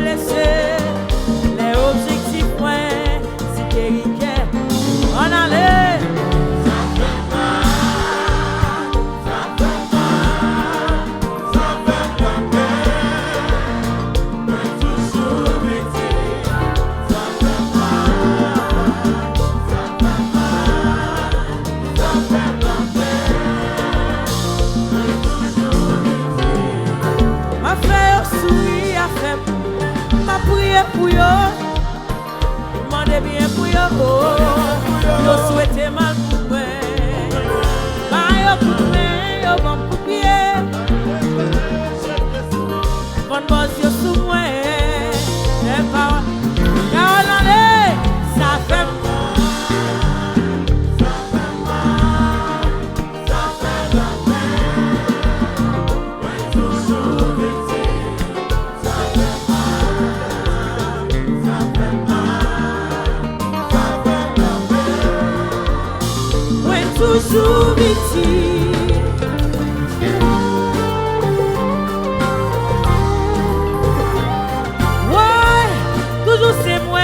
blessé. Les objectifs, ouais, c'est terrible. On allait. Pour yo, demandez bien pour yo, yo souhaitez mal pour moi, bah yo pour moi, yo bon pour pied, bon boss yo sous moi, et pas, car on est, ça fait mal, ça fait mal, ça fait mal, toujours victime, ça fait toujours victime. Ouais, toujours c'est moi.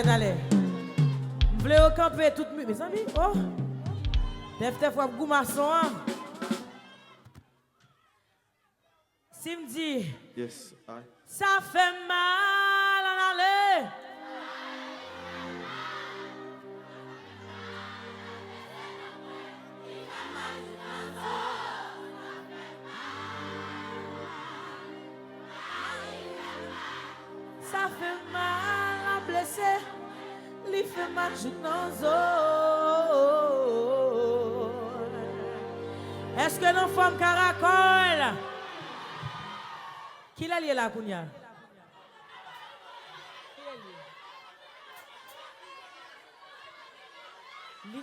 Allez. Vous voulez camper tout mes amis? Oh! T'es fois goût maçon. Si me dit. Yes, I. Ça fait mal en aller. Ça fait mal à blesser. Il fait mal dans Est-ce que nos femmes caracol? Qui l'a lié là, Kounia?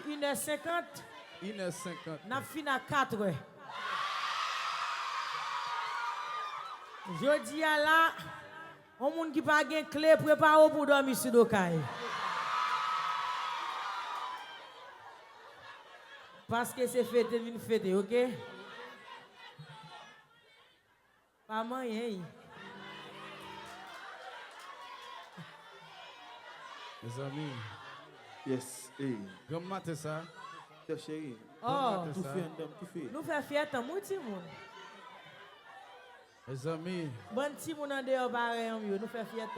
1h50. 1h50. N'a fini à 4 heures. Je dis à là, on monde qui pas de clé prépare pour dormir sur le caille. Parce que c'est fêté, une fête, ok? Pas moyen. Mes amis. Yes, hey. Comment c'est ça? Tiens, chérie. Oh, Tout fait, tout fait. nous faisons fête à mon petit monde. Mes amis. Bon petit monde en dehors, pareil, nous faisons fête.